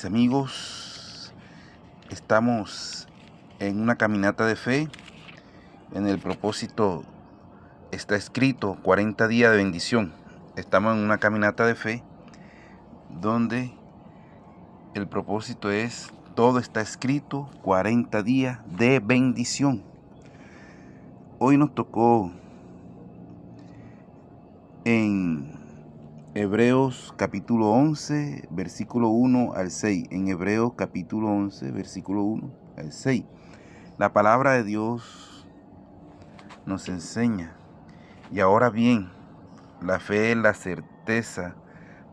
Mis amigos, estamos en una caminata de fe. En el propósito está escrito 40 días de bendición. Estamos en una caminata de fe donde el propósito es, todo está escrito, 40 días de bendición. Hoy nos tocó en Hebreos capítulo 11, versículo 1 al 6. En Hebreos capítulo 11, versículo 1 al 6. La palabra de Dios nos enseña. Y ahora bien, la fe es la certeza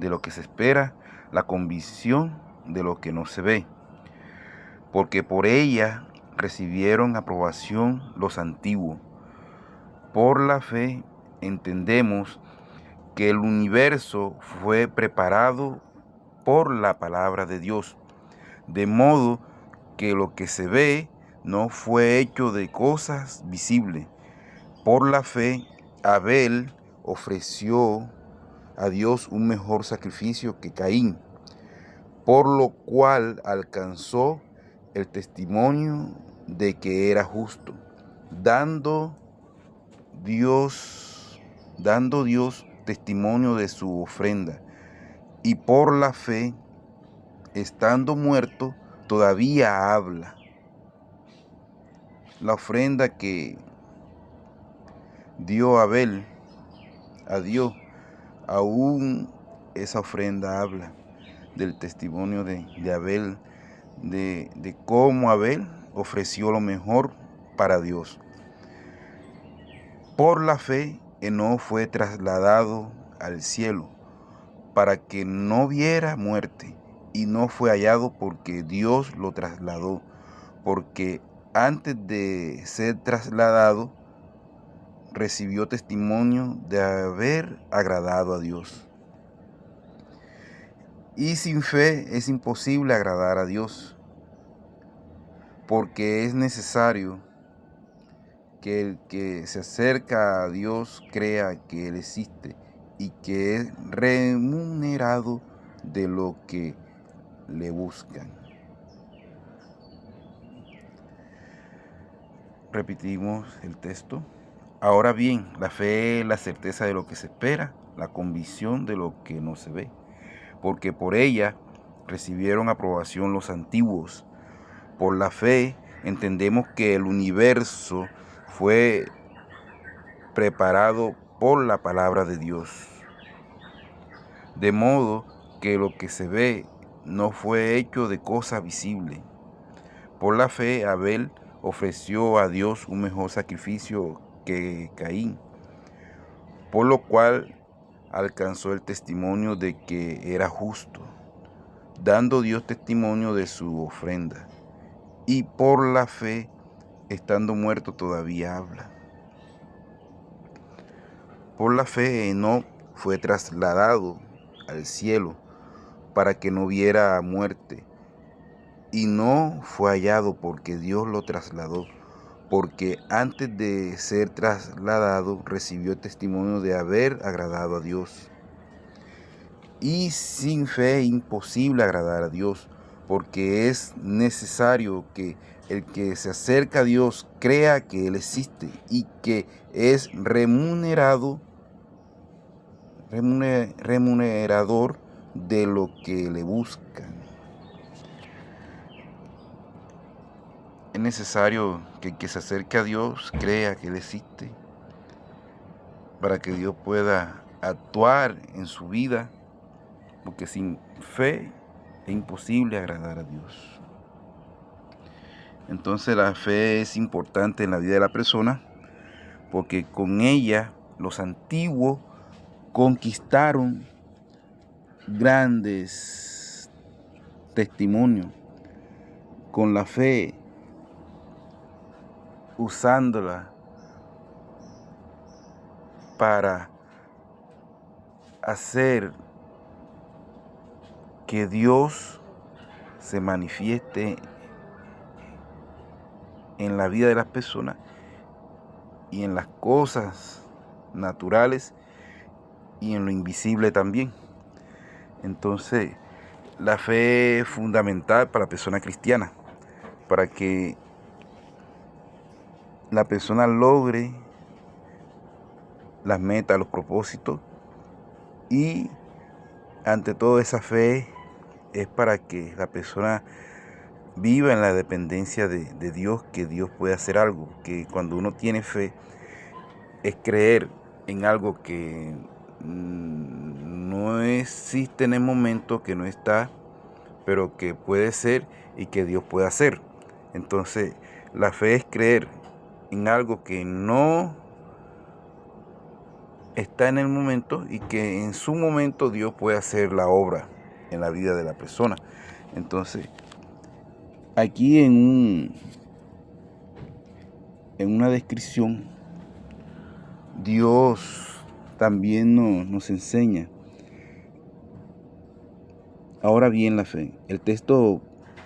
de lo que se espera, la convicción de lo que no se ve. Porque por ella recibieron aprobación los antiguos. Por la fe entendemos que el universo fue preparado por la palabra de Dios, de modo que lo que se ve no fue hecho de cosas visibles. Por la fe, Abel ofreció a Dios un mejor sacrificio que Caín, por lo cual alcanzó el testimonio de que era justo, dando Dios testimonio de su ofrenda. Y por la fe, estando muerto, todavía habla. La ofrenda que dio Abel a Dios, aún esa ofrenda habla del testimonio de Abel, de cómo Abel ofreció lo mejor para Dios. Por la fe, Enoc fue trasladado al cielo para que no viera muerte, y no fue hallado porque Dios lo trasladó, porque antes de ser trasladado recibió testimonio de haber agradado a Dios. Y sin fe es imposible agradar a Dios, porque es necesario que el que se acerca a Dios crea que Él existe y que es remunerado de lo que le buscan. Repetimos el texto. Ahora bien, la fe es la certeza de lo que se espera, la convicción de lo que no se ve, porque por ella recibieron aprobación los antiguos. Por la fe entendemos que el universo fue preparado por la palabra de Dios, de modo que lo que se ve no fue hecho de cosa visible. Por la fe Abel ofreció a Dios un mejor sacrificio que Caín, por lo cual alcanzó el testimonio de que era justo, dando Dios testimonio de su ofrenda. Y por la fe, estando muerto, todavía habla. Por la fe, Enoc fue trasladado al cielo para que no viera muerte, y no fue hallado porque Dios lo trasladó, porque antes de ser trasladado recibió testimonio de haber agradado a Dios. Y sin fe es imposible agradar a Dios, porque es necesario que el que se acerca a Dios crea que Él existe y que es remunerador de lo que le buscan. Es necesario que el que se acerque a Dios crea que Él existe, para que Dios pueda actuar en su vida, porque sin fe es imposible agradar a Dios. Entonces la fe es importante en la vida de la persona, porque con ella los antiguos conquistaron grandes testimonios. Con la fe, usándola para hacer que Dios se manifieste en la vida de las personas y en las cosas naturales y en lo invisible también. Entonces, La fe es fundamental para la persona cristiana, para que la persona logre las metas, los propósitos, y ante todo esa fe es para que la persona viva en la dependencia de Dios, que Dios puede hacer algo, que cuando uno tiene fe es creer en algo que no existe en el momento, que no está, pero que puede ser y que Dios puede hacer. Entonces, la fe es creer en algo que no está en el momento y que en su momento Dios puede hacer la obra en la vida de la persona. Entonces, aquí en una descripción, Dios también nos enseña. Ahora bien, la fe. El texto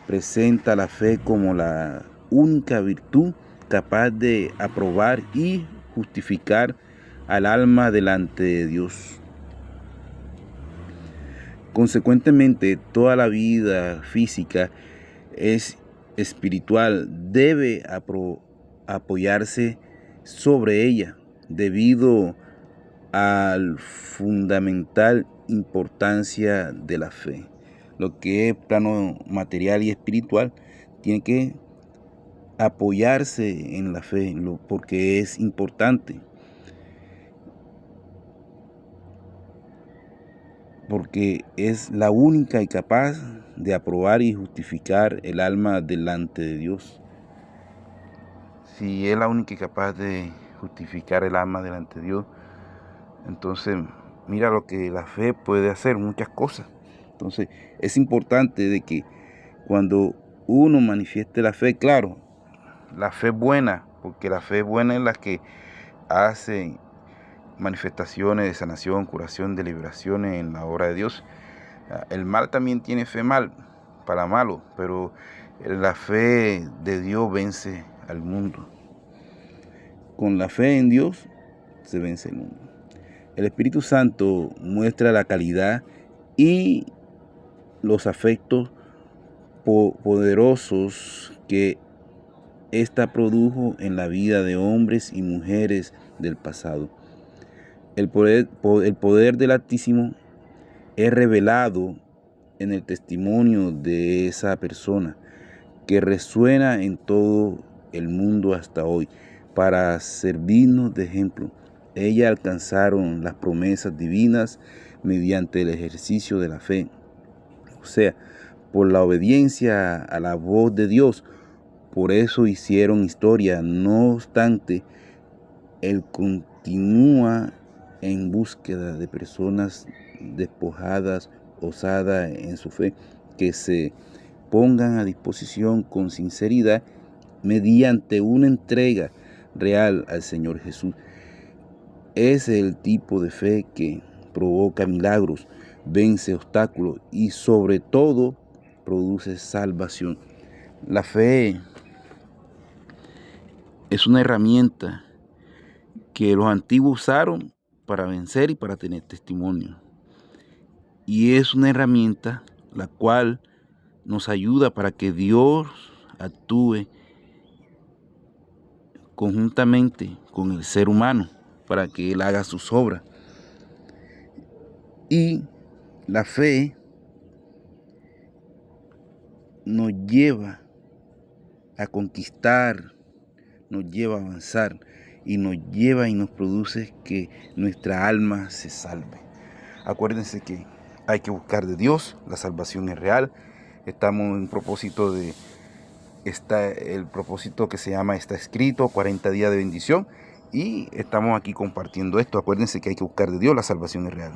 presenta la fe como la única virtud capaz de aprobar y justificar al alma delante de Dios. Consecuentemente, toda la vida física es espiritual, debe apoyarse sobre ella debido a la fundamental importancia de la fe. Lo que es plano material y espiritual tiene que apoyarse en la fe, porque es importante, porque es la única y capaz de aprobar y justificar el alma delante de Dios. Si es la única y capaz de justificar el alma delante de Dios, entonces mira lo que la fe puede hacer, muchas cosas. Entonces es importante de que cuando uno manifieste la fe, claro, la fe buena, porque la fe buena es la que hace manifestaciones de sanación, curación, de liberaciones en la obra de Dios. El mal también tiene fe mal, para malo, pero la fe de Dios vence al mundo. Con la fe en Dios se vence el mundo. El Espíritu Santo muestra la calidad y los afectos poderosos que ésta produjo en la vida de hombres y mujeres del pasado. El poder del Altísimo es revelado en el testimonio de esa persona, que resuena en todo el mundo hasta hoy, para servirnos de ejemplo. Ellas alcanzaron las promesas divinas mediante el ejercicio de la fe, o sea, por la obediencia a la voz de Dios. Por eso hicieron historia. No obstante, Él continúa en búsqueda de personas despojadas, osadas en su fe, que se pongan a disposición con sinceridad mediante una entrega real al Señor Jesús. Ese es el tipo de fe que provoca milagros, vence obstáculos y sobre todo produce salvación. La fe es una herramienta que los antiguos usaron para vencer y para tener testimonio. Y es una herramienta la cual nos ayuda para que Dios actúe conjuntamente con el ser humano, para que Él haga sus obras. Y la fe nos lleva a conquistar, nos lleva a avanzar y nos lleva y nos produce que nuestra alma se salve. Acuérdense que hay que buscar de Dios, la salvación es real. Estamos en un propósito el propósito que se llama Está Escrito, 40 días de bendición, y estamos aquí compartiendo esto. Acuérdense que hay que buscar de Dios, la salvación es real.